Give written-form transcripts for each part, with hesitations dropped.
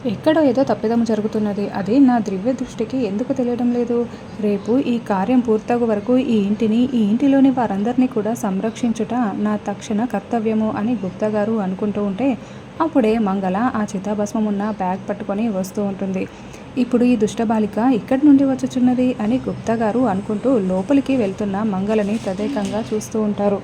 ఎక్కడో ఏదో తప్పిదం జరుగుతున్నది. అది నా దివ్య దృష్టికి ఎందుకు తెలియడం లేదు? రేపు ఈ కార్యం పూర్తగు వరకు ఈ ఇంటిని, ఈ ఇంటిలోని వారందరినీ కూడా సంరక్షించుట నా తక్షణ కర్తవ్యము అని గుప్తా గారు అనుకుంటూ ఉంటే, అప్పుడే మంగళ ఆ చితాభస్మం ఉన్న బ్యాగ్ పట్టుకొని వస్తూ ఉంటుంది. ఇప్పుడు ఈ దుష్టబాలిక ఇక్కడి నుండి వచ్చుచున్నది అని గుప్తా గారు అనుకుంటూ లోపలికి వెళ్తున్న మంగళని తదేకంగా చూస్తూ ఉంటారు.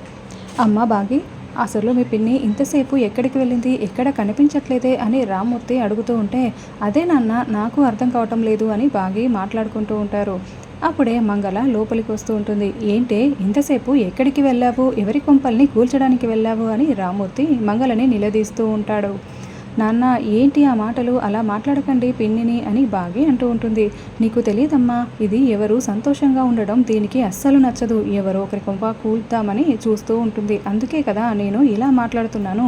అమ్మ బాగి, అసలు మీ పిన్ని ఇంతసేపు ఎక్కడికి వెళ్ళింది, ఎక్కడ కనిపించట్లేదే అని రామ్మూర్తి అడుగుతూ ఉంటే, అదే నాన్న నాకు అర్థం కావటం లేదు అని బాగి మాట్లాడుకుంటూ ఉంటారు. అప్పుడే మంగళ లోపలికి వస్తూ ఉంటుంది. ఏంటే ఇంతసేపు ఎక్కడికి వెళ్ళావు, ఎవరి కొంపల్ని కూల్చడానికి వెళ్ళావు అని రామ్మూర్తి మంగళని నిలదీస్తూ ఉంటాడు. నాన్న ఏంటి ఆ మాటలు, అలా మాట్లాడకండి పిన్నిని అని బాగి అంటూ ఉంటుంది. నీకు తెలియదమ్మా, ఇది ఎవరు సంతోషంగా ఉండడం దీనికి అస్సలు నచ్చదు. ఎవరో ఒకరి కొంప కూల్తామని చూస్తూ ఉంటుంది. అందుకే కదా నేను ఇలా మాట్లాడుతున్నాను.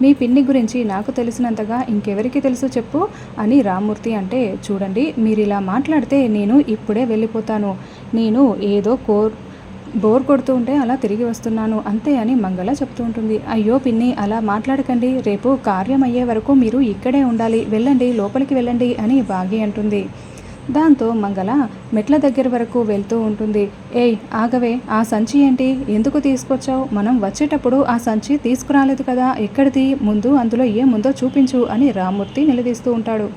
మీ పిన్ని గురించి నాకు తెలిసినంతగా ఇంకెవరికి తెలుసు చెప్పు అని రామ్మూర్తి అంటే, చూడండి మీరు ఇలా మాట్లాడితే నేను ఇప్పుడే వెళ్ళిపోతాను. నేను ఏదో బోర్ కొడుతూ ఉంటే అలా తిరిగి వస్తున్నాను అంతే అని మంగళ చెప్తూ ఉంటుంది. అయ్యో పిన్ని అలా మాట్లాడకండి, రేపు కార్యం అయ్యే వరకు మీరు ఇక్కడే ఉండాలి, వెళ్ళండి లోపలికి వెళ్ళండి అని బాగి అంటుంది. దాంతో మంగళ మెట్ల దగ్గర వరకు వెళ్తూ ఉంటుంది. ఏయ్ ఆగవే, ఆ సంచి ఏంటి, ఎందుకు తీసుకొచ్చావు? మనం వచ్చేటప్పుడు ఆ సంచి తీసుకురాలేదు కదా, ఎక్కడిది, ముందు అందులో ఏముందో చూపించు అని రామ్మూర్తి నిలదీస్తూ ఉంటాడు.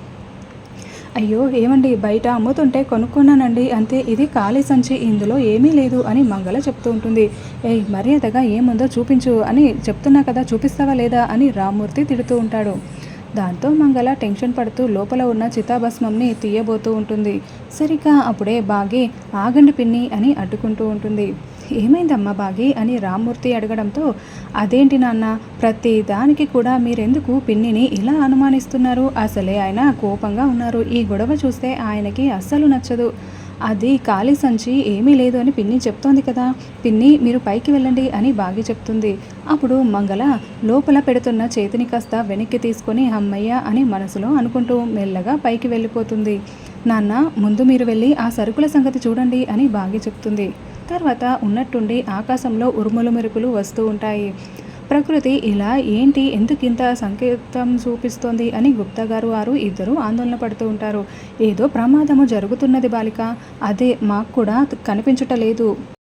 అయ్యో ఏమండి, బయట అమ్ముతుంటే కొనుక్కున్నానండి అంతే, ఇది ఖాళీ సంచి, ఇందులో ఏమీ లేదు అని మంగళ చెప్తూ ఉంటుంది. ఏయ్ మర్యాదగా ఏముందో చూపించు అని చెప్తున్నా కదా, చూపిస్తావా లేదా అని రామ్మూర్తి తిడుతూ ఉంటాడు. దాంతో మంగళ టెన్షన్ పడుతూ లోపల ఉన్న చితాభస్మంని తీయబోతూ ఉంటుంది. సరిగ్గా అప్పుడే బాగి ఆగండి పిన్ని అని అడ్డుకుంటూ ఉంటుంది. ఏమైందమ్మా బాగి అని రామ్మూర్తి అడగడంతో, అదేంటి నాన్న, ప్రతి దానికి కూడా మీరెందుకు పిన్నిని ఇలా అనుమానిస్తున్నారు? అసలే ఆయన కోపంగా ఉన్నారు. ఈ గొడవ చూస్తే ఆయనకి అస్సలు నచ్చదు. అది ఖాళీ సంచి, ఏమీ లేదు అని పిన్ని చెప్తోంది కదా, పిన్ని మీరు పైకి వెళ్ళండి అని బాగి చెప్తుంది. అప్పుడు మంగళ లోపల పెడుతున్న చేతిని కాస్త వెనక్కి తీసుకొని అమ్మయ్య అని మనసులో అనుకుంటూ మెల్లగా పైకి వెళ్ళిపోతుంది. నాన్న ముందు మీరు వెళ్ళి ఆ సరుకుల సంగతి చూడండి అని బాగి చెప్తుంది. తర్వాత ఉన్నట్టుండి ఆకాశంలో ఉరుములు మెరుపులు వస్తూ ఉంటాయి. ప్రకృతి ఇలా ఏంటి, ఎందుకింత సంకేతం చూపిస్తోంది అని గుప్తా గారు వారు ఇద్దరు ఆందోళన పడుతూ ఉంటారు. ఏదో ప్రమాదము జరుగుతున్నది బాలిక, అదే మాకు కూడా కనిపించటలేదు.